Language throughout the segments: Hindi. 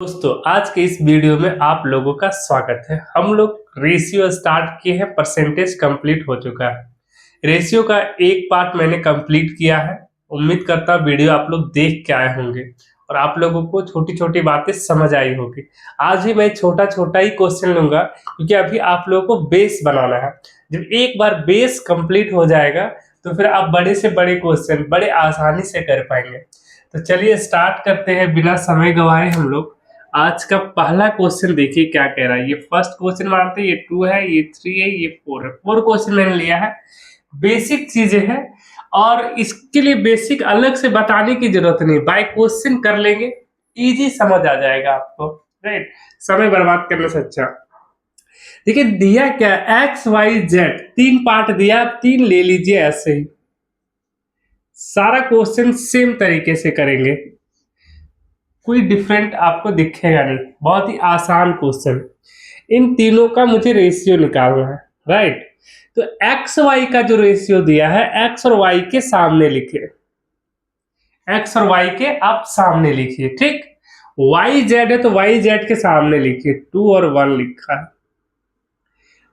दोस्तों आज के इस वीडियो में आप लोगों का स्वागत है। हम लोग रेशियो स्टार्ट किए हैं, परसेंटेज कंप्लीट हो चुका है। रेशियो का एक पार्ट मैंने कंप्लीट किया है। उम्मीद करता हूँ वीडियो आप लोग देख के आए होंगे और आप लोगों को छोटी छोटी बातें समझ आई होगी। आज भी मैं छोटा छोटा ही क्वेश्चन लूंगा क्योंकि अभी आप लोगों को बेस बनाना है। जब एक बार बेस कंप्लीट हो जाएगा तो फिर आप बड़े से बड़े क्वेश्चन बड़े आसानी से कर पाएंगे। तो चलिए स्टार्ट करते हैं बिना समय गवाए हम लोग। आज का पहला क्वेश्चन देखिए क्या कह रहा है। ये फर्स्ट क्वेश्चन मानते हैं, ये 2 है, ये 3 है, ये 4 है। 4 क्वेश्चन मैंने लिया है, बेसिक चीजें हैं और इसके लिए बेसिक अलग से बताने की जरूरत नहीं, बाय क्वेश्चन कर लेंगे, इजी समझ आ जाएगा आपको। राइट, समय बर्बाद करने से अच्छा। देखिए दिया क्या, एक्स वाई जेड 3 पार्ट दिया, आप 3 ले लीजिए। ऐसे ही सारा क्वेश्चन सेम तरीके से करेंगे, कोई डिफरेंट आपको दिखेगा नहीं, बहुत ही आसान क्वेश्चन। इन तीनों का मुझे रेशियो निकालना है। राइट, तो एक्स वाई का जो रेशियो दिया है, एक्स और वाई के सामने लिखिए, एक्स और वाई के आप सामने लिखिए। ठीक, वाई जेड है तो वाई जेड के सामने लिखिए, 2 और 1 लिखा है।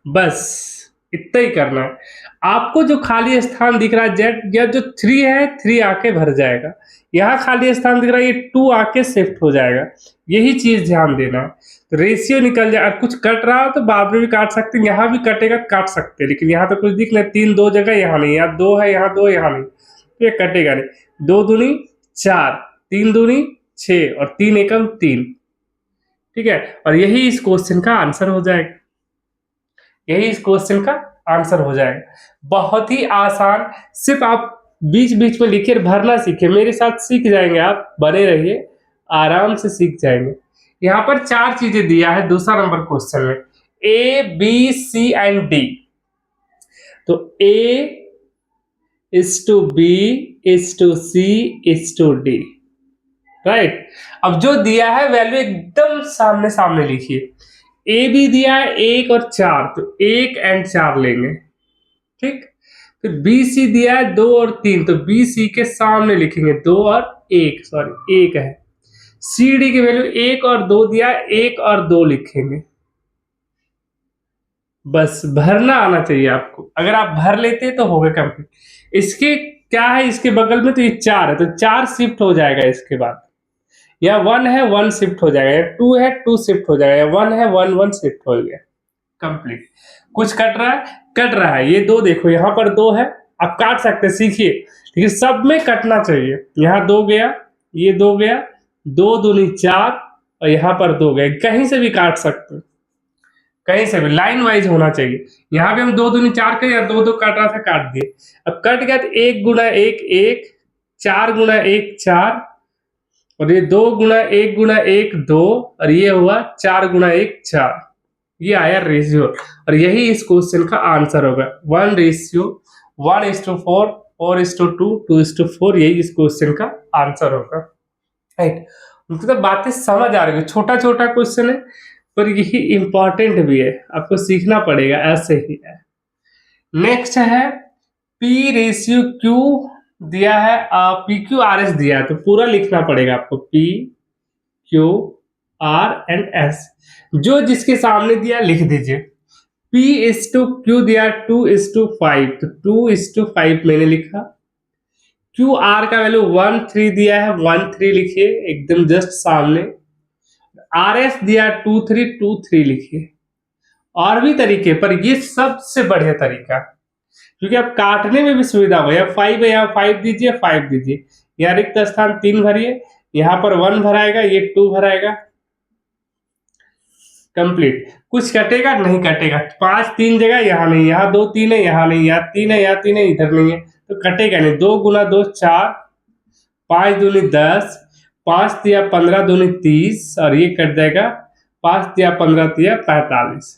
बस इतना ही करना है। आपको जो खाली स्थान दिख रहा है जेड या जो 3 है, 3 आके भर जाएगा। यहाँ खाली स्थान दिख रहा है, ये 2 आके शिफ्ट हो जाएगा। यही चीज ध्यान देना है। तो रेशियो निकल जाए। और कुछ कट रहा हो तो बाद में भी काट सकते हैं, यहाँ भी कटेगा तो काट सकते हैं, लेकिन यहाँ तो कुछ दिख नहीं, 3 दो जगह, यहाँ नहीं, यहाँ 2 है, यहाँ 2, यहाँ नहीं, तो ये कटेगा नहीं। 2 दूनी 4, 3 दूनी 6 और 3 एकम 3। ठीक है, और यही इस क्वेश्चन का आंसर हो जाएगा, यही इस क्वेश्चन का आंसर हो जाएगा। बहुत ही आसान, सिर्फ आप बीच बीच में लिखिए, भरना सीखिए, मेरे साथ सीख जाएंगे आप, बने रहिए, आराम से सीख जाएंगे। यहाँ पर 4 चीजें दिया है दूसरा नंबर क्वेश्चन में, A B C and D. तो A is to B is to C is to D. Right, अब जो दिया है वैल्यू एकदम सामने सामने लिखिए। ए भी दिया है 1 और 4, तो 1 एंड 4 लेंगे। ठीक, फिर बी सी दिया है 2 और 3, तो बी सी के सामने लिखेंगे 2 और 1, सॉरी 1 है। सी डी की वैल्यू 1 और 2 दिया है, 1 और 2 लिखेंगे। बस भरना आना चाहिए आपको, अगर आप भर लेते तो हो गया कंप्लीट। इसके क्या है, इसके बगल में तो ये 4 है, तो 4 शिफ्ट हो जाएगा इसके बाद। या 1 है 1 शिफ्ट हो जाएगा, या 2 है 2 शिफ्ट हो जाएगा, या 1 है 1 1 शिफ्ट हो गया। कंप्लीट। कुछ कट रहा है, कट रहा है, ये 2 देखो, यहाँ पर 2 है, आप काट सकते हैं, सीखिए, लेकिन सब में कटना चाहिए। यहाँ 2 गया, ये 2 गया, 2 दूनी 4 और यहाँ पर 2 गए, कहीं से भी काट सकते हैं, कहीं से भी लाइन वाइज होना चाहिए। यहाँ भी हम 2 दूनी 4 के, या 2 2 काट रहा था, काट दिए। अब कट गया तो 1 गुना 1 1, 4 गुना 1 4, और ये 2 गुना 1 गुना 1 2, और ये हुआ 4 गुना 1 4। ये आया रेशियो, और यही इस क्वेश्चन का आंसर होगा। 1 रेशियो 1:4, 4:2, 2:4, यही इस क्वेश्चन का आंसर होगा। राइट, मतलब बातें समझ आ रही है, छोटा छोटा क्वेश्चन है पर यही इंपॉर्टेंट भी है, आपको सीखना पड़ेगा, ऐसे ही है। नेक्स्ट है पी रेशियो क्यू दिया है, पी क्यू आर एस दिया है, तो पूरा लिखना पड़ेगा आपको, P Q R and S. जो जिसके सामने दिया लिख दीजिए। P इज टू क्यू दिया 2:5, तो 2:5 मैंने लिखा। क्यू आर का वैल्यू 1 3 दिया है, 1 3 लिखिए एकदम जस्ट सामने। आर एस दिया 2 3, 2 3 लिखिए। और भी तरीके, पर ये सबसे बढ़िया तरीका, क्योंकि आप काटने में भी सुविधा हो। या 5 है, यहाँ 5 दीजिए, 5 दीजिए, यहाँ रिक्त स्थान 3 भरिए, यहाँ पर 1 भराएगा, ये 2 भराएगा, कंप्लीट। कुछ कटेगा नहीं, कटेगा 5 3 जगह, यहाँ नहीं, यहाँ 2 3 है, यहाँ नहीं, यहाँ 3 है, यहाँ 3 है, इधर नहीं है, तो कटेगा नहीं। 2 गुना 2 4, 5 दूनी 10, 5 दिया 15 दूनी 30, और ये कट जाएगा, 5 दिया 15 दिया 45।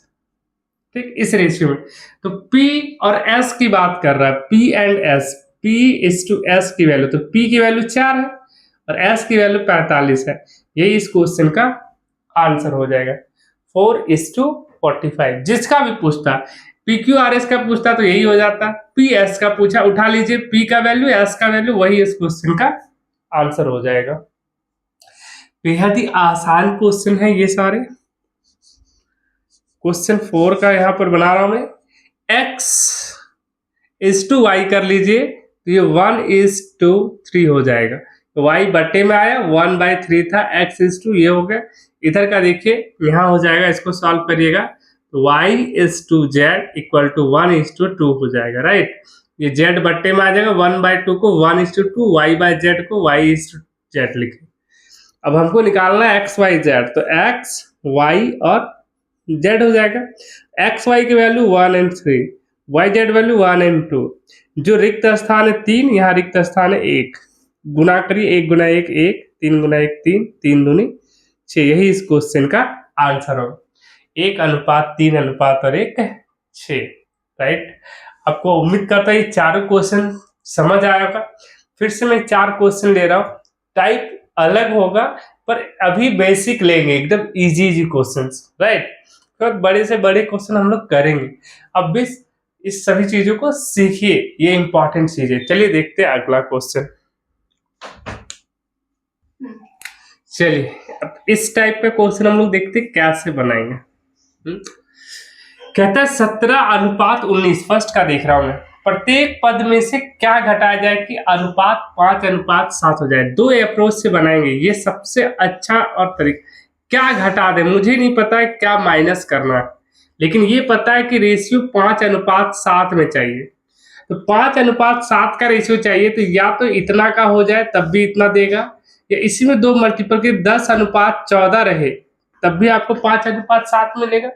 ठीक, इस रेशियो में। तो P और S की बात कर रहा है, P and S, P is to S की वैल्यू, तो P की वैल्यू 4 है और S की वैल्यू 45 है, यही इस क्वेश्चन का आंसर हो जाएगा। 4:45, जिसका भी पूछता, पी क्यू आर एस का पूछता तो यही हो जाता, पी एस का पूछा, उठा लीजिए, पी का वैल्यू एस का वैल्यू, वही इस क्वेश्चन का आंसर हो जाएगा। बेहद ही आसान क्वेश्चन है ये सारे। क्वेश्चन 4 का यहाँ पर बना रहा हूं मैं। x इज टू वाई कर लीजिए तो ये 1:3 हो जाएगा। तो y बट्टे में आया 1/3 था, x इज टू ये हो गया। इधर का देखिए यहाँ हो जाएगा, इसको सॉल्व करिएगा तो y is to Z equal to 1:2 हो जाएगा, राइट। ये z बट्टे में आ जाएगा, 1/2 को 1:2, y/z को y/z लिखे। अब हमको निकालना है x, y, z, तो x, y और z हो जाएगा। x, y की वैल्यू 1 और 3, y, z वैल्यू 1 और 2। जो रिक्त स्थान है 3, यहाँ रिक्त स्थान है 1। गुना करिए, 1 गुना 1 1, 3 गुना 1 3, 3 दूनी 6। यही इस क्वेश्चन का आंसर होगा, 1:3:1:6, राइट। आपको उम्मीद करता है ये चारों क्वेश्चन समझ आया होगा। फिर से मैं 4 क्वेश्चन ले रहा हूँ, टाइप अलग होगा पर अभी बेसिक लेंगे, एकदम इजी क्वेश्चंस, राइट। तो बड़े से बड़े क्वेश्चन हम लोग करेंगे। अब भी इस सभी चीजों को सीखिए, ये इंपॉर्टेंट चीज है। चलिए देखते हैं अगला क्वेश्चन। चलिए अब इस टाइप का क्वेश्चन हम लोग देखते हैं कैसे बनाएंगे। कहता है 17:19, फर्स्ट का देख रहा हूं मैं। प्रत्येक पद में से क्या घटाया जाए कि अनुपात 5:7 हो जाए। 2 अप्रोच से बनाएंगे, ये सबसे अच्छा और तरीका। क्या घटा दे मुझे नहीं पता है, क्या माइनस करना है, लेकिन ये पता है कि रेशियो 5:7 में चाहिए। तो 5:7 का रेशियो चाहिए, तो या तो इतना का हो जाए तब भी इतना देगा, या इसी में 2 मल्टीपल के 10:14 रहे तब भी आपको 5:7 मिलेगा।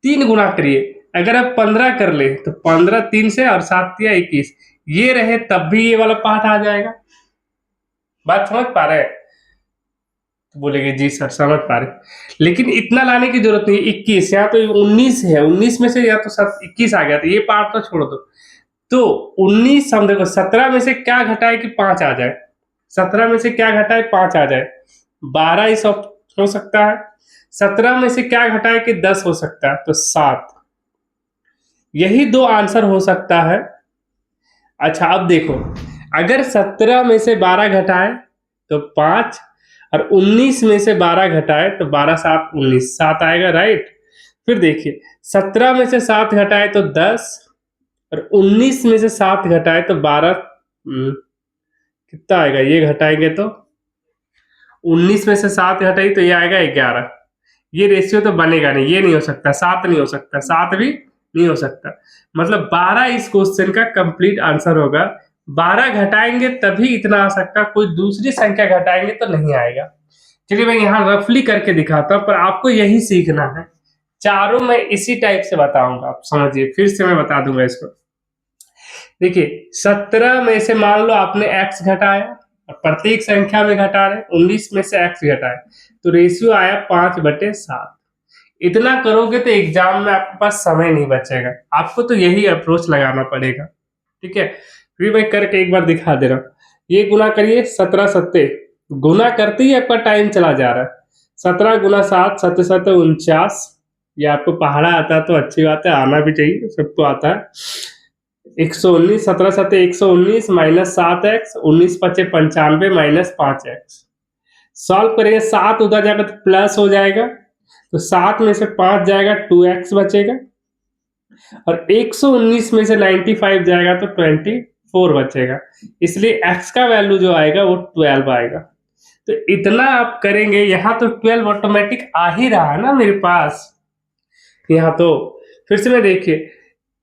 3 गुना करिए, अगर आप 15 कर ले तो 15 3 से और 7 या 21, ये रहे तब भी ये वाला पार्ट आ जाएगा। बात समझ पा रहे हैं? तो बोलेंगे जी सर समझ पा रहे, लेकिन इतना लाने की जरूरत नहीं। 21 यहाँ तो 19 है, 19 में से या तो 21 आ गया, तो ये पार्ट तो छोड़ दो। तो 19 हम देखो 17 में से क्या घटाए कि 5 आ जाए, 17 में से क्या घटाए 5 आ जाए, 12 इस हो सकता है। 17 में से क्या घटाए कि 10 हो सकता है, तो 7। यही 2 आंसर हो सकता है। अच्छा अब देखो, अगर 17 में से 12 घटाए तो 5, और 19 में से 12 घटाए तो 12 7 19, 7 आएगा, राइट। फिर देखिए 17 में से 7 घटाए तो 10, और 19 में से 7 घटाए तो 12, कितना आएगा, ये घटाएंगे तो 19 में से 7 घटाई तो ये आएगा 11। ये रेशियो तो बनेगा नहीं, ये नहीं हो सकता, 7 नहीं हो सकता, 7 भी नहीं हो सकता। मतलब 12 इस क्वेश्चन का कंप्लीट आंसर होगा। 12 घटाएंगे तभी इतना आ सकता, कोई दूसरी संख्या घटाएंगे तो नहीं आएगा। चलिए मैं यहाँ रफली करके दिखाता हूँ, पर आपको यही सीखना है। चारों मैं इसी टाइप से बताऊंगा, आप समझिए। फिर से मैं बता दूंगा इसको। देखिए 17 में से मान लो आपने x घटाया, प्रत्येक संख्या में घटा रहे, 19 में से x घटाए, तो रेशियो आया 5/7। इतना करोगे तो एग्जाम में आपके पास समय नहीं बचेगा, आपको तो यही अप्रोच लगाना पड़ेगा, ठीक है। फिर मैं करके एक बार दिखा दे रहा हूँ। ये गुना करिए, 17 7, गुना करते ही आपका टाइम चला जा रहा है। 17 गुना 7, 7 7 49। ये आपको पहाड़ा आता है तो अच्छी बात है, आना भी चाहिए, सबको आता है। 119, 17 7 119 minus 7x, 19 5 95 minus 5x। Solve करेंगे, 7 उधर जाएगा तो प्लस हो जाएगा, तो 7 में से 5 जाएगा 2x बचेगा, और 119 में से 95 जाएगा तो 24 बचेगा। इसलिए x का वैल्यू जो आएगा वो 12 आएगा। तो इतना आप करेंगे, यहाँ तो 12 ऑटोमेटिक आ ही रहा है ना मेरे पास यहाँ। तो फिर से मैं देखिए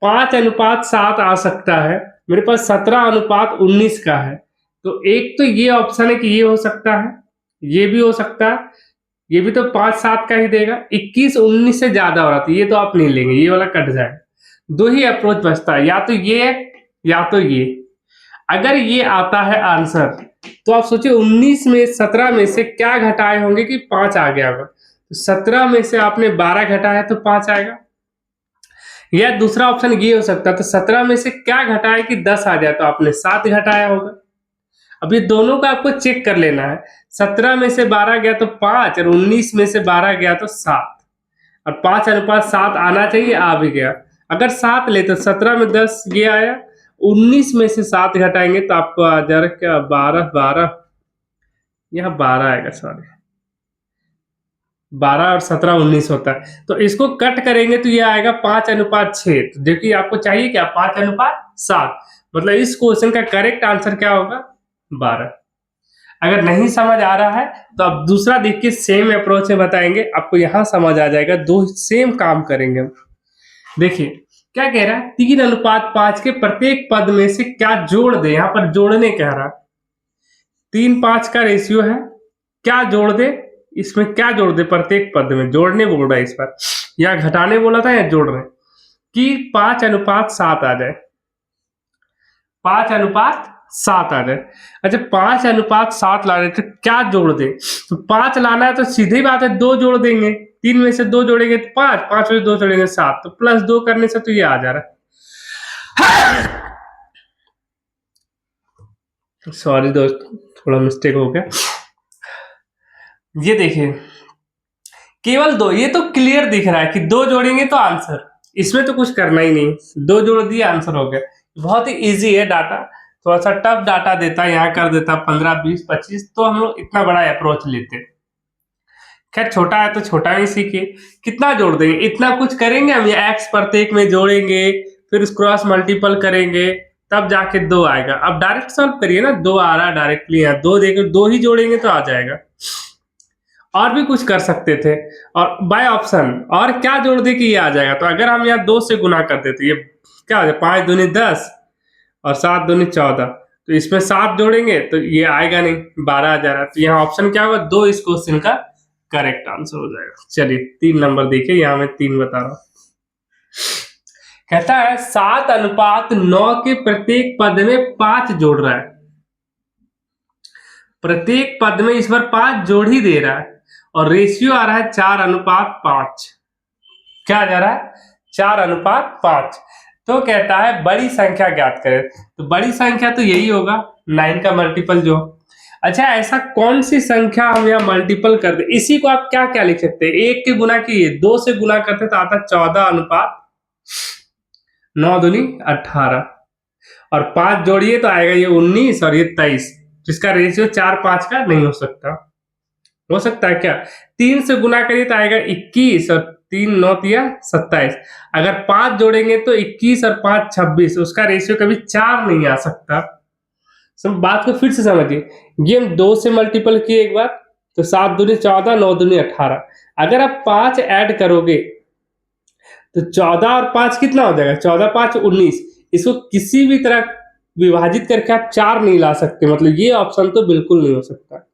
5:7 आ सकता है, मेरे पास 17:19 का है। तो एक तो ये ऑप्शन है कि ये हो सकता है, ये भी हो सकता है, ये भी तो 5-7 का ही देगा। 21-19 से ज्यादा हो रहा था, ये तो आप नहीं लेंगे, ये वाला कट जाएगा। 2 ही अप्रोच बचता है, या तो ये या तो ये। अगर ये आता है आंसर तो आप सोचिए 19 में 17 में से क्या घटाए होंगे कि 5 आ गया होगा। तो 17 में से आपने 12 घटाया तो 5 आएगा। या दूसरा ऑप्शन ये हो सकता है, तो 17 में से क्या घटाए कि 10 आ जाए, तो आपने 7 घटाया होगा। अब ये दोनों का आपको चेक कर लेना है। 17 में से 12 गया तो 5, और 19 में से 12 गया तो 7, और 5:7 आना चाहिए, आ भी गया। अगर 7 ले तो 17 में 10 ये आया, 19 में से 7 घटाएंगे तो आपको आ जा रहा क्या 12 12, यहाँ 12 आएगा, सॉरी 12 और 17 19 होता है। तो इसको कट करेंगे तो ये आएगा 5:6। तो देखिए आपको चाहिए क्या, 5:7। मतलब इस क्वेश्चन का करेक्ट आंसर क्या होगा, 12। अगर नहीं समझ आ रहा है तो आप दूसरा देख के सेम अप्रोच में बताएंगे, आपको यहां समझ आ जाएगा। दो सेम काम करेंगे हम। देखिए क्या कह रहा है, 3:5 के प्रत्येक पद में से क्या जोड़ दे, यहां पर जोड़ने कह रहा है। 3:5 का रेशियो है, क्या जोड़ दे, इसमें क्या जोड़ दे, प्रत्येक पद में जोड़ने बोल रहा है इस बार, या घटाने बोला था या जोड़ रहे हैं, कि 5:7 आ जाए, 5:7 आ जाए। अच्छा 5:7 ला रहे तो क्या जोड़ दे, तो 5 लाना है तो सीधी बात है 2 जोड़ देंगे, 3 में से 2 जोड़ेंगे तो 5, 5 में से 2 जोड़ेंगे 7, तो +2 करने से तो ये आ जा रहा है। सॉरी दोस्तों, थोड़ा मिस्टेक हो गया। ये देखिए केवल 2, ये तो क्लियर दिख रहा है कि 2 जोड़ेंगे तो आंसर, इसमें तो कुछ करना ही नहीं, 2 जोड़ दिए आंसर हो गया। बहुत ही इजी है डाटा, थोड़ा सा टफ डाटा देता, यहाँ कर देता 15 20 25, तो हम लोग इतना बड़ा अप्रोच लेते। खैर छोटा है तो छोटा ही सीखिए। कितना जोड़ देंगे, इतना कुछ करेंगे हम, ये एक्स प्रत्येक में जोड़ेंगे, फिर उस क्रॉस मल्टीपल करेंगे, तब जाके 2 आएगा। अब डायरेक्ट सॉल्व करिए ना, 2 आ रहा है डायरेक्टली, यहाँ 2 देकर 2 ही जोड़ेंगे तो आ जाएगा। और भी कुछ कर सकते थे, और बाय ऑप्शन और क्या जोड़ दे कि ये आ जाएगा। तो अगर हम यहाँ 2 से गुना कर देते, ये क्या हो जाए, 5 दूनी 10 और 7 दूनी 14, तो इसमें 7 जोड़ेंगे तो ये आएगा नहीं, 12 आ जा रहा है। तो यहाँ ऑप्शन क्या होगा, 2 इस क्वेश्चन का करेक्ट आंसर हो जाएगा। चलिए 3 नंबर देखिए, यहाँ मैं 3 बता रहा हूँ। कहता है 7:9 के प्रत्येक पद में 5 जोड़ रहा है, प्रत्येक पद में इस बार 5 जोड़ ही दे रहा है, और रेशियो आ रहा है 4:5। क्या जा रहा है, 4:5। तो कहता है बड़ी संख्या ज्ञात करें, तो बड़ी संख्या तो यही होगा 9 का मल्टीपल जो। अच्छा ऐसा कौन सी संख्या हम यहाँ मल्टीपल कर दे, इसी को आप क्या क्या लिख सकते हैं, 1 के गुना किए 2 से गुना करते तो आता 14:9 दूनी 18, और 5 जोड़िए तो आएगा ये 19 और ये 23, जिसका रेशियो 4:5 का नहीं हो सकता है क्या। 3 से गुना करिए तो आएगा 21 और 3 9 तिया 27, अगर 5 जोड़ेंगे तो 21 और 5 26, उसका रेशियो कभी 4 नहीं आ सकता। सब बात को फिर से समझिए, ये हम 2 से मल्टीपल किए एक बार, तो 7 दूनी 14 9 दूनी 18, अगर आप 5 ऐड करोगे तो 14 और 5 कितना हो जाएगा, 14 5 19, इसको किसी भी तरह विभाजित करके आप 4 नहीं ला सकते, मतलब ये ऑप्शन तो बिल्कुल नहीं हो सकता।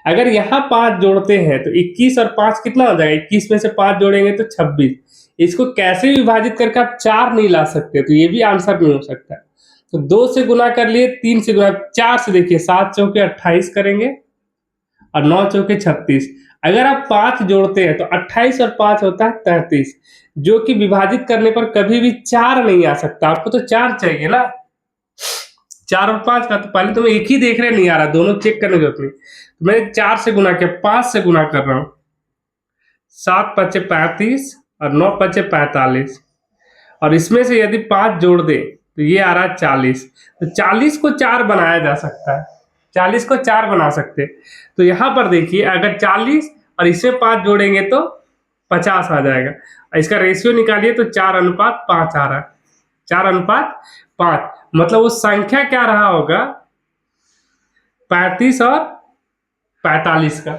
अगर यहाँ 5 जोड़ते हैं तो 21 और 5 कितना हो जाएगा, 21 में से 5 जोड़ेंगे तो 26, इसको कैसे विभाजित करके आप 4 नहीं ला सकते, तो ये भी आंसर नहीं हो सकता। तो 2 से गुना कर लिए, 3 से गुना, 4 से देखिए 7 चौके 28 करेंगे और 9 चौके 36, अगर आप 5 जोड़ते हैं तो 28 और 5 होता है 33, जो कि विभाजित करने पर कभी भी 4 नहीं आ सकता। आपको तो 4 चाहिए ना, 4 और 5 का, तो पहले तो मैं एक ही देख रहे नहीं आ रहा, दोनों चेक करने की जरूरत नहीं, तो मैंने 4 से गुना किया, 5 से गुना कर रहा हूं, 7 5 35 और 9 5 45, और इसमें से यदि 5 जोड़ दे तो ये आ रहा है 40, तो 40 को 4 बनाया जा सकता है, 40 को 4 बना सकते। तो यहां पर देखिए अगर 40 और इसमें 5 जोड़ेंगे तो 50 आ जाएगा, इसका रेशियो निकालिए तो 4:5 आ रहा है, 4:5, मतलब वो संख्या क्या रहा होगा, 35 और 45 का।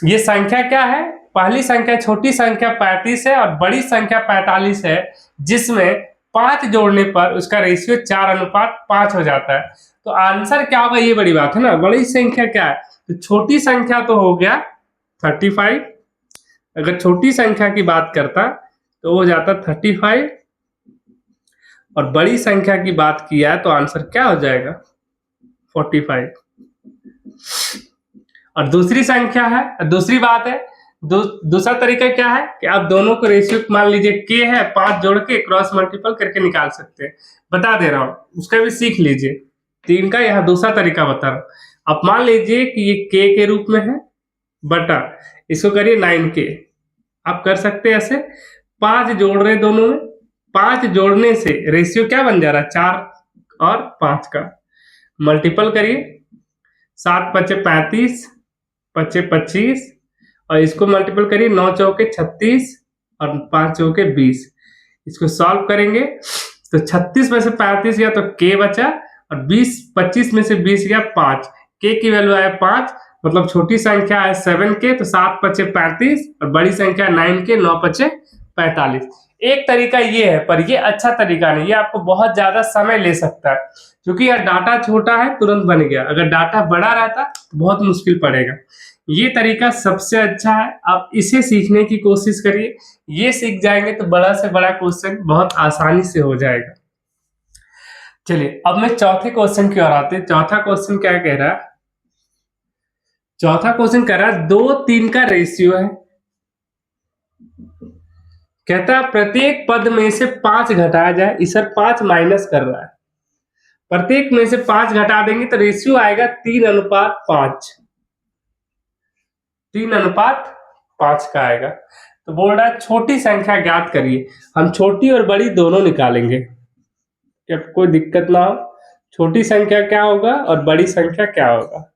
ये संख्या क्या है, पहली संख्या छोटी संख्या 35 है और बड़ी संख्या 45 है, जिसमें 5 जोड़ने पर उसका रेशियो 4:5 हो जाता है। तो आंसर क्या होगा, ये बड़ी बात है ना। बड़ी संख्या क्या है, तो छोटी संख्या तो हो गया 35, अगर छोटी संख्या की बात करता तो हो जाता 35, और बड़ी संख्या की बात किया है तो आंसर क्या हो जाएगा 45। और दूसरी संख्या है, दूसरी बात है, दूसरा तरीका क्या है कि आप दोनों को रेशियो मान लीजिए k है, 5 जोड़ के क्रॉस मल्टीपल करके निकाल सकते हैं, बता दे रहा हूं, उसका भी सीख लीजिए। 3 का यहाँ दूसरा तरीका बता रहा हूं। आप मान लीजिए कि ये k के रूप में है, बटा इसको करिए 9k, आप कर सकते हैं ऐसे, 5 जोड़ रहे दोनों में, 5 जोड़ने से रेशियो क्या बन जा रहा है 4 और 5 का, मल्टीपल करिए 7 पचे 35, पचे 25 और इसको मल्टीपल करिए, 9 चौके 36 और 5 चौके 20। इसको सॉल्व करेंगे तो 36 में से 35 गया तो k बचा और 25 में से 20 गया 5। k की वैल्यू आया 5, मतलब छोटी संख्या है 7k, तो 7 पचे 35 और बड़ी संख्या 9k, 9 पचे 45। एक तरीका ये है, पर ये अच्छा तरीका नहीं, ये आपको बहुत ज्यादा समय ले सकता है, क्योंकि यह डाटा छोटा है तुरंत बन गया। अगर डाटा बड़ा रहता तो बहुत मुश्किल पड़ेगा। ये तरीका सबसे अच्छा है, आप इसे सीखने की कोशिश करिए। ये सीख जाएंगे तो बड़ा से बड़ा क्वेश्चन बहुत आसानी से हो जाएगा। चलिए अब मैं चौथे क्वेश्चन की ओर आते हैं। चौथा क्वेश्चन क्या कह रहा है? चौथा क्वेश्चन कह रहा है 2-3 का रेशियो है। कहता है प्रत्येक पद में से 5 घटाया जाए। इस 5 माइनस कर रहा है, प्रत्येक में से 5 घटा देंगे तो रेशियो आएगा 3:5। 3:5 का आएगा। तो बोल रहा है छोटी संख्या ज्ञात करिए। हम छोटी और बड़ी दोनों निकालेंगे, जब कोई दिक्कत ना हो। छोटी संख्या क्या होगा और बड़ी संख्या क्या होगा।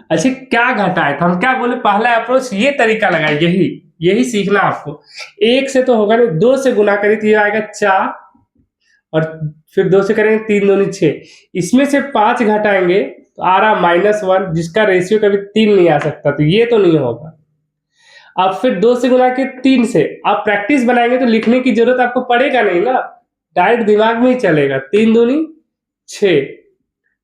अच्छा क्या घटाए, तो हम क्या बोले, पहला अप्रोच ये तरीका लगाए, यही सीखना आपको। 1 से तो होगा नहीं, 2 से गुना करिए तो ये आएगा 4 और फिर 2 से करेंगे 3 दूनी 6। इसमें से 5 घटाएंगे तो आ रहा -1, जिसका रेशियो कभी 3 नहीं आ सकता, तो ये तो नहीं होगा। अब फिर 2 से गुना के 3 से, आप प्रैक्टिस बनाएंगे तो लिखने की जरूरत आपको पड़ेगा नहीं ना, डायरेक्ट दिमाग में ही चलेगा। 3 दूनी 6,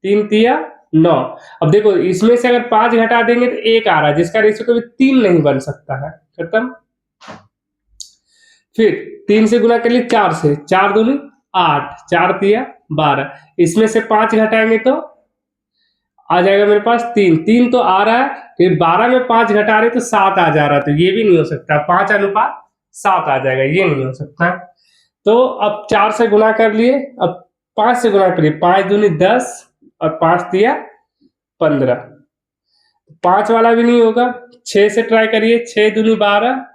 3 तिया 9। अब देखो इसमें से अगर 5 घटा देंगे तो 1 आ रहा है, जिसका रेशियो कभी 3 नहीं बन सकता है। खत्म। फिर 3 से गुना कर लिए 4 से, 4 दूनी 8, 4 तिया 12। इसमें से 5 घटाएंगे तो आ जाएगा मेरे पास 3 तो आ रहा है। फिर 12 में 5 घटा रहे तो 7 आ जा रहा है, तो ये भी नहीं हो सकता। 5:7 आ जाएगा, ये नहीं हो सकता। तो अब 4 से गुना कर लिए, अब 5 से गुना करिए, 5 दूनी 10 और 5 तिया 15। 5 वाला भी नहीं होगा। 6 से ट्राई करिए, 6 दूनी 12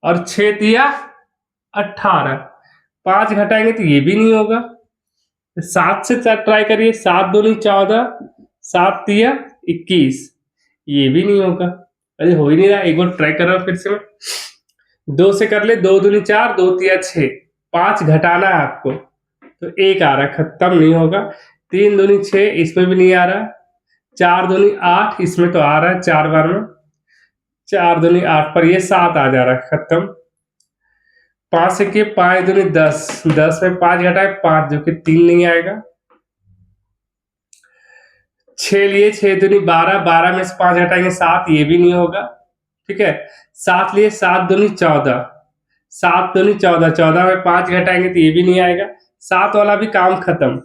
और 6 तिया 18। 5 घटाएंगे तो ये भी नहीं होगा। 7 से ट्राई करिए, 7 दूनी 14, 7 तिया 21। ये भी नहीं होगा। अरे हो ही नहीं रहा, एक बार ट्राई कर रहा हूं फिर से मैं। 2 से कर ले, 2 दूनी 4, 2 तिया 6। 5 घटाना है आपको तो 1 आ रहा है, खत्म नहीं होगा। 3 दूनी 6, इसमें भी नहीं आ रहा। 4 दूनी 8, इसमें तो आ रहा है 4 बार में। 4 दूनी 8 पर ये 7 आ जा रहा है, खत्म। 5 से किए, 5 दूनी 10, 10 में 5 घटाए 5, जो कि 3 नहीं आएगा। 6 लिए, 6 दूनी 12, 12 में से 5 घटाएंगे 7, ये भी नहीं होगा। ठीक है। 7 लिए, 7 दूनी 14, 7 दूनी 14, 14 में 5 घटाएंगे तो ये भी नहीं आएगा। 7 वाला भी काम खत्म,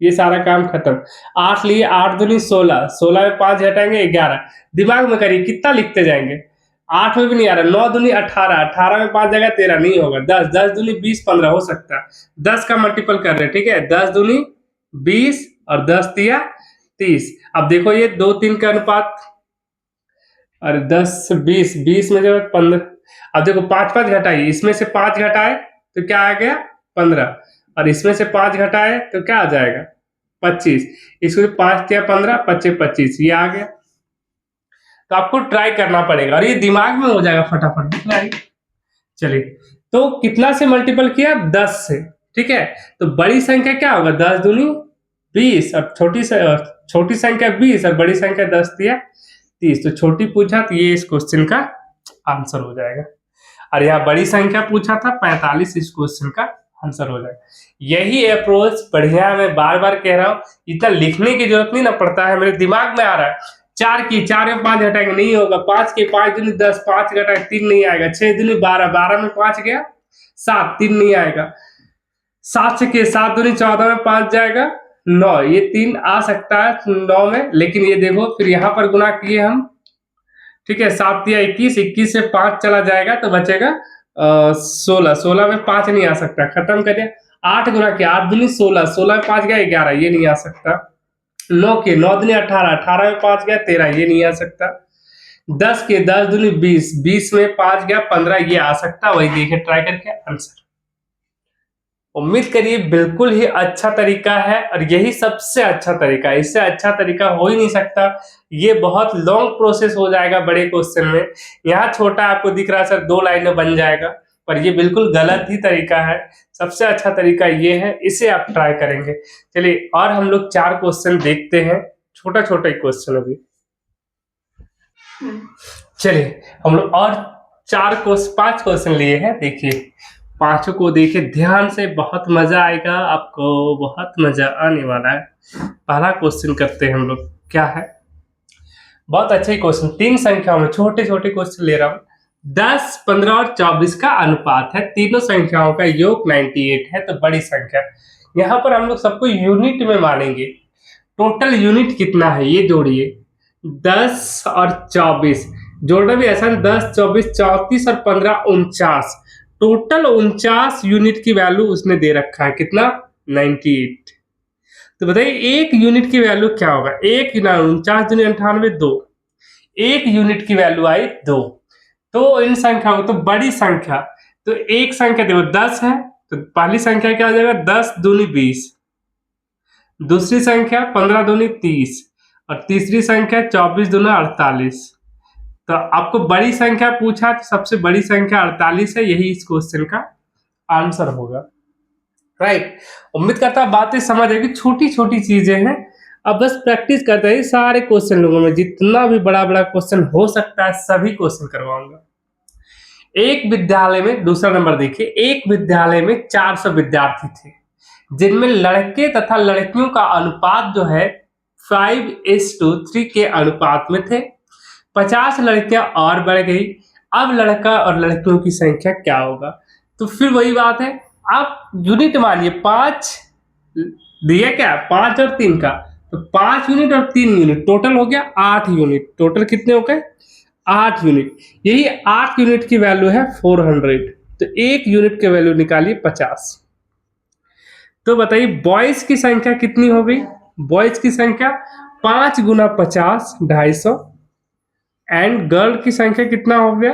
ये सारा काम खत्म। 8 लिए, 8 दूनी 16, 16 में 5 घटाएंगे 11। दिमाग में करिए कितना लिखते जाएंगे। 8 में भी नहीं आ रहा। 9 दूनी 18, 18 में 5 जगह 13, नहीं होगा। 10, 10 दूनी 20, 15 हो सकता है। 10 का मल्टीपल कर रहे हैं, ठीक है। 10 दूनी 20 और 10 तिया 30। अब देखो ये 2-3 का अनुपात, अरे 10 20, 20 में जब 15। अब देखो 5 घटाइए, इसमें से 5 घटाए तो क्या आ गया 15, और इसमें से 5 घटाए तो क्या आ जाएगा 25। इसको 5 तिया 15, 25 25, ये आ गया। तो आपको ट्राई करना पड़ेगा और ये दिमाग में हो जाएगा फटाफट। चलिए, तो कितना से मल्टीपल किया 10 से, ठीक है। तो बड़ी संख्या क्या होगा, 10 दूनी 20 और छोटी संख्या 20 और बड़ी संख्या 10 तिया 30। तो छोटी पूछा तो ये इस क्वेश्चन का आंसर हो जाएगा, और यहाँ बड़ी संख्या पूछा था 45, इस क्वेश्चन का आंसर हो जाएगा। यही अप्रोच बढ़िया, मैं बार बार कह रहा हूँ, इतना लिखने की जरूरत नहीं ना पड़ता है, मेरे दिमाग में आ रहा है। 4 में 5 घटाएंगे नहीं होगा। 5 के 5 दूनी 10, 5 घटाएंगे 3 नहीं आएगा। 6 दूनी 12, 12 में 5 गया 7, 3 नहीं आएगा। 7 से के 7 दूनी 14 में 5 जाएगा 9, ये 3 आ सकता है 9 में, लेकिन ये देखो फिर यहाँ पर गुना किए हम, ठीक है। 7 तिया 21, 21 से 5 चला जाएगा तो बचेगा 16, 16 में 5 नहीं आ सकता, खत्म करिए। 8 गुना किया, 8 दूनी 16, 16 में 5 गया 11, ये नहीं आ सकता। 9 के 9 दूनी 18, 18 में 5 गया 13, ये नहीं आ सकता। 10 के 10 दूनी 20, 20 में 5 गया 15, ये आ सकता। वही देखिए ट्राई करके आंसर। उम्मीद करिए बिल्कुल ही अच्छा तरीका है और यही सबसे अच्छा तरीका है, इससे अच्छा तरीका हो ही नहीं सकता। ये बहुत लॉन्ग प्रोसेस हो जाएगा बड़े क्वेश्चन में। यहाँ छोटा आपको दिख रहा है सर 2 लाइन में बन जाएगा, पर ये बिल्कुल गलत ही तरीका है। सबसे अच्छा तरीका ये है, इसे आप ट्राई करेंगे। चलिए और हम लोग 4 क्वेश्चन देखते हैं, छोटा छोटा क्वेश्चन अभी। चलिए हम लोग और 5 क्वेश्चन लिए हैं, देखिए पांचों को देखिए ध्यान से, बहुत मजा आएगा आपको, बहुत मजा आने वाला है। पहला क्वेश्चन करते हैं हम लोग, क्या है, बहुत अच्छे क्वेश्चन, 3 संख्याओं में छोटे छोटे क्वेश्चन ले रहा हूं। 10, 15 और 24 का अनुपात है, तीनों संख्याओं का योग 98 है, तो बड़ी संख्या। यहाँ पर हम लोग सबको यूनिट में मानेंगे। टोटल यूनिट कितना है ये जोड़िए, 10 और 24 जोड़ना भी आसान, 10, 24, 34 और 15 49, टोटल 49 यूनिट की वैल्यू उसने दे रखा है, कितना, 98। तो बताइए एक यूनिट की वैल्यू क्या होगा, 1 गुना 49 दूनी 98, 2, एक यूनिट की वैल्यू आई 2। तो इन संख्याओं, तो बड़ी संख्या, तो एक संख्या देखो 10 है, तो पहली संख्या क्या हो जाएगा, 10 दूनी 20, दूसरी संख्या 15 दूनी 30 और तीसरी संख्या 24 दूना 48। तो आपको बड़ी संख्या पूछा, तो सबसे बड़ी संख्या 48 है, यही इस क्वेश्चन का आंसर होगा, राइट। उम्मीद करता हूं बातें समझ आएगी, छोटी छोटी चीजें हैं, अब बस प्रैक्टिस करते हैं। सारे क्वेश्चन लोगों में जितना भी बड़ा बड़ा क्वेश्चन हो सकता है सभी क्वेश्चन करवाऊंगा। एक विद्यालय में, दूसरा नंबर देखिए, एक विद्यालय में 400 विद्यार्थी थे, जिनमें लड़के तथा लड़कियों का अनुपात जो है 5:3 के अनुपात में थे। 50 लड़कियां और बढ़ गई, अब लड़का और लड़कियों की संख्या क्या होगा। तो फिर वही बात है, आप यूनिट मानिए, 5 दिया क्या, 5 और 3 का, तो 5 यूनिट और 3 यूनिट, टोटल हो गया 8 यूनिट। टोटल कितने हो गए, 8 यूनिट। यही 8 यूनिट की वैल्यू है 400, तो एक यूनिट की वैल्यू निकालिए 50। तो बताइए बॉयज की संख्या कितनी हो गई, बॉयज की संख्या 5 गुना 50 250, एंड गर्ल की संख्या कितना हो गया,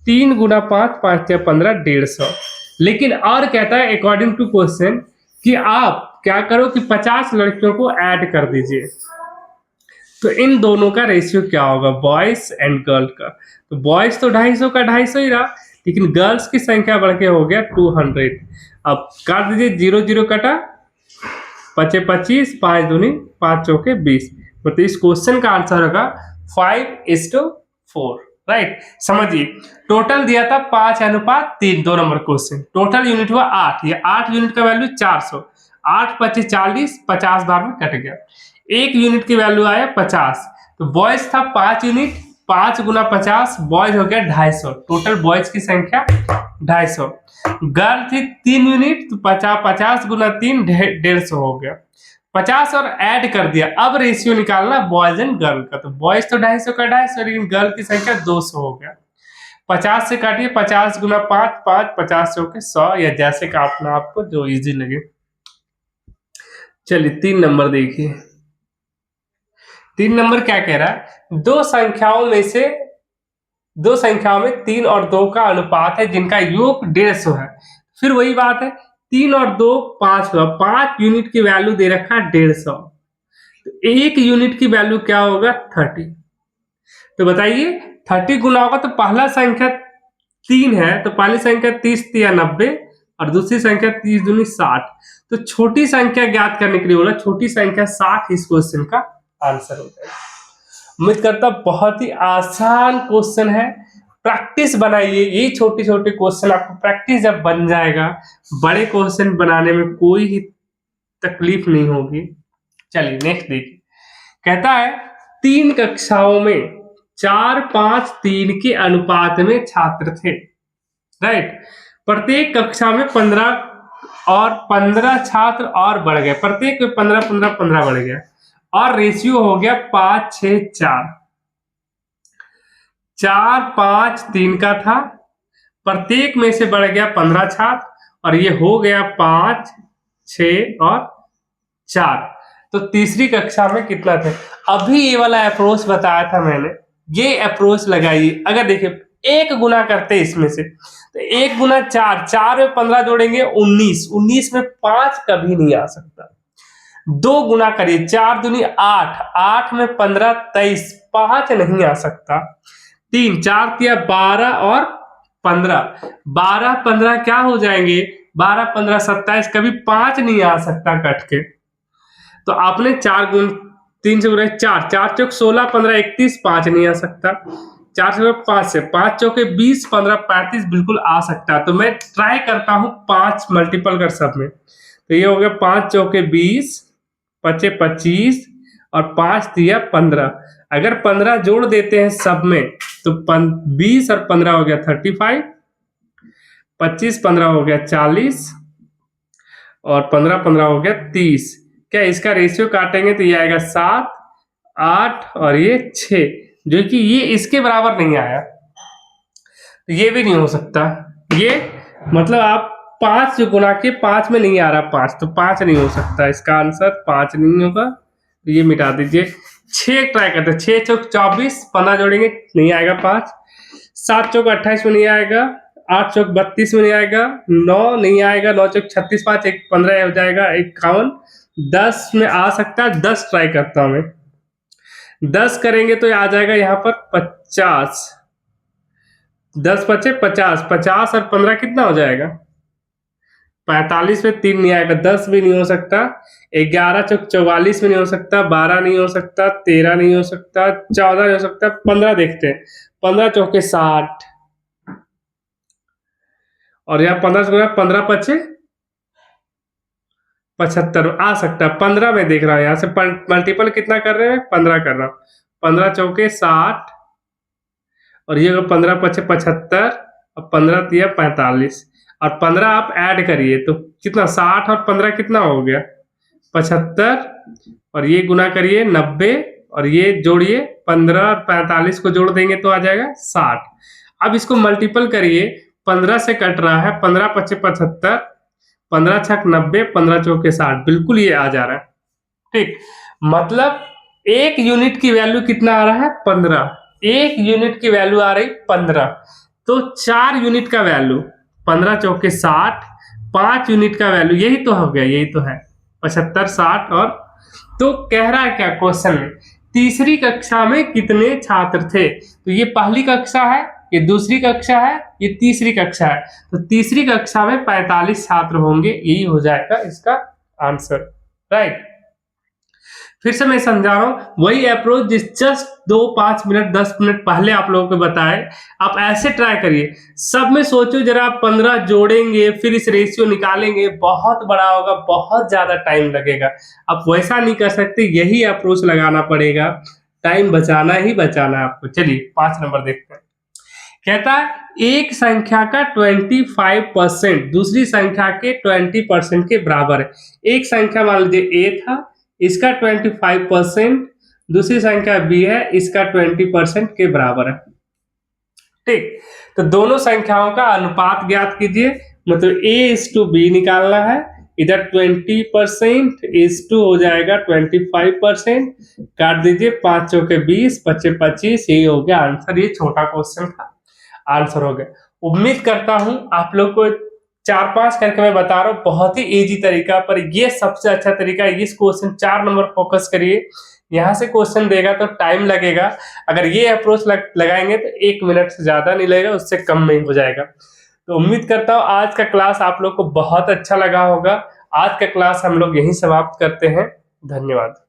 3 गुना 5 5 या 15 150। लेकिन और कहता है अकॉर्डिंग टू क्वेश्चन कि आप क्या करो कि 50 लड़कियों को ऐड कर दीजिए। तो इन दोनों का रेशियो क्या होगा, बॉयज एंड गर्ल का। तो बॉयज तो 250 का 250 ही रहा, लेकिन गर्ल्स की संख्या बढ़ के हो गया 200। अब काट दीजिए, 0 0 कटा, 5 25, 5 दूनी 5 चौके 20। मतलब इस क्वेश्चन का आंसर होगा 5:4, राइट। समझिए टोटल दिया था 5:3, 2 नंबर क्वेश्चन, टोटल यूनिट हुआ 8, ये 8 यूनिट का वैल्यू 400, 8 25 40, 50 बार में कट गया, एक यूनिट की वैल्यू आया 50। तो बॉयज था 5 यूनिट, 5 गुना 50, बॉयज हो गया 250, टोटल बॉयज की संख्या 250। गर्ल थी 3 यूनिट, तो 50 गुना 3 150 हो गया, 50 और ऐड कर दिया। अब रेशियो निकालना बॉयज एंड गर्ल का, तो बॉयज तो 250 का 250, लेकिन गर्ल की संख्या 200 हो गया। 50 से काटिए, 50 गुना 5 5, 50 चौके 100, या जैसे काटना आपको जो इजी लगे। चलिए 3 नंबर देखिए, 3 नंबर क्या कह रहा है, दो संख्याओं में 3 और 2 का अनुपात है जिनका योग 150 है। फिर वही बात है, 3 और 2 5 हुआ, 5 यूनिट की वैल्यू दे रखा है 150, तो एक यूनिट की वैल्यू क्या होगा, 30। तो बताइए 30 गुना होगा, तो पहला संख्या 3 है, तो पहली संख्या 30 या 90 और दूसरी संख्या 30 दूनी 60। तो छोटी संख्या ज्ञात करने के लिए बोला, छोटी संख्या 60 इस क्वेश्चन का आंसर हो जाएगा। उम्मीद करता बहुत ही आसान क्वेश्चन है, प्रैक्टिस बनाइए। ये छोटे छोटे क्वेश्चन आपको प्रैक्टिस जब बन जाएगा, बड़े क्वेश्चन बनाने में कोई ही तकलीफ नहीं होगी। चलिए नेक्स्ट देखिए, कहता है 3 कक्षाओं में 4 5 3 के अनुपात में छात्र थे, राइट। प्रत्येक कक्षा में 15 छात्र और बढ़ गए, प्रत्येक में 15 15 15 बढ़ गया, और रेशियो हो गया 5 6 4। 4 5 3 का था, प्रत्येक में से बढ़ गया 15 छात्र, और ये हो गया 5 6 और 4। तो तीसरी कक्षा में कितना थे, अभी ये वाला अप्रोच बताया था मैंने, ये अप्रोच लगाइए। अगर देखिए एक गुना करते हैं इसमें से, तो 1 गुना 4, 4 में 15 जोड़ेंगे 19, 19 में 5 कभी नहीं आ सकता। 2 गुना करिए, 4 दूनी 8, 8 में 15 23, 5 नहीं आ सकता। 3, 4 तिया 12 और 15, 12 15 क्या हो जाएंगे, 12 15 27, कभी 5 नहीं आ सकता कट के। तो आपने 4 गुण 3 से गुना 4, 4 चौक 16 15 31, 5 नहीं आ सकता। 4 से 5 से 5 चौके 20 15 35 बिल्कुल आ सकता है। तो मैं ट्राई करता हूं 5 मल्टीपल कर सब में। तो ये हो गया 5 चौके 20, 5 25 और 5 तिया 15। अगर 15 जोड़ देते हैं सब में तो 20 और 15 हो गया 35, 25 15 हो गया 40 और 15 15 हो गया 30। क्या इसका रेशियो काटेंगे तो ये आएगा 7 8 और ये 6, जो कि ये इसके बराबर नहीं आया, तो ये भी नहीं हो सकता। ये मतलब आप 5 जो गुना के 5 में नहीं आ रहा 5, तो 5 नहीं हो सकता, इसका आंसर 5 नहीं होगा, तो ये मिटा दीजिए। 6 ट्राई करते हैं, 6 चौक 24, 15 जोड़ेंगे नहीं आएगा 5, 7 चौक 28 में नहीं आएगा, 8 चौक 32 में नहीं आएगा, 9 नहीं आएगा, 9 चौक 36, 5 1 15 हो जाएगा 51, 10 में आ सकता है, 10 ट्राई करता हूं मैं। 10 करेंगे तो आ जाएगा यहाँ पर 50, 10 बचे 50, 50 और 15 कितना हो जाएगा, 45 में 3 नहीं आएगा, 10 भी नहीं हो सकता, 11 चौक 44 में नहीं हो सकता, 12 नहीं हो सकता, 13 नहीं हो सकता, 14 नहीं हो सकता, 15 देखते हैं, 15 चौके 60 और यहाँ 15 से 15 बचे 75 आ सकता है। 15 में देख रहा हूँ, यहाँ से मल्टीपल कितना कर रहे हैं, 15 कर रहा हूँ, 15 चौके 60 और ये 15 पचे 75 और 15 तिया 45 और 15 आप ऐड करिए तो कितना, 60 और 15 कितना हो गया 75 और ये गुना करिए 90 और ये जोड़िए 15 और 45 को जोड़ देंगे तो आ जाएगा 60। अब इसको मल्टीपल करिए, 15 से कट रहा है, 15 पचे 75, 15 छक 90, 15 चौके 60, बिल्कुल ये आ जा रहा है। ठीक, मतलब 1 यूनिट की वैल्यू कितना आ रहा है 15, 1 यूनिट की वैल्यू आ रही 15, तो 4 यूनिट का वैल्यू 15 चौके 60, 5 यूनिट का वैल्यू यही तो हो गया, यही तो है 75 60 और तो कह रहा है क्या क्वेश्चन में, तीसरी कक्षा में कितने छात्र थे, तो ये पहली कक्षा है, ये दूसरी कक्षा है, ये तीसरी कक्षा है, तो तीसरी कक्षा में 45 छात्र होंगे, यही हो जाएगा इसका आंसर, राइट। फिर से मैं समझा रहा हूं, वही अप्रोच जिस जस्ट 2-5 मिनट 10 मिनट पहले आप लोगों को बताए, आप ऐसे ट्राई करिए। सब में सोचो जरा, आप 15 जोड़ेंगे फिर इस रेशियो निकालेंगे, बहुत बड़ा होगा, बहुत ज्यादा टाइम लगेगा, आप वैसा नहीं कर सकते, यही अप्रोच लगाना पड़ेगा, टाइम बचाना ही बचाना है आपको। चलिए 5 नंबर देखते हैं। कहता है एक संख्या का 25% दूसरी संख्या के 20% के बराबर है। एक संख्या मान लीजिए a था, इसका 25%, दूसरी संख्या b है, इसका 20% के बराबर है। ठीक, तो दोनों संख्याओं का अनुपात ज्ञात कीजिए, मतलब a/b निकालना है, इधर 20% is to हो जाएगा 25%, काट दीजिए, 5 चौके 20, 5 25, यही हो गया आंसर। ये छोटा क्वेश्चन का आंसर हो गया। उम्मीद करता हूं आप लोग को 4-5 करके मैं बता रहा हूँ, बहुत ही इजी तरीका, पर ये सबसे अच्छा तरीका है। इस क्वेश्चन 4 नंबर फोकस करिए, यहाँ से क्वेश्चन देगा तो टाइम लगेगा, अगर ये अप्रोच लगाएंगे तो 1 मिनट से ज्यादा नहीं लगेगा, उससे कम में ही हो जाएगा। तो उम्मीद करता हूँ आज का क्लास आप लोग को बहुत अच्छा लगा होगा। आज का क्लास हम लोग यहीं समाप्त करते हैं, धन्यवाद।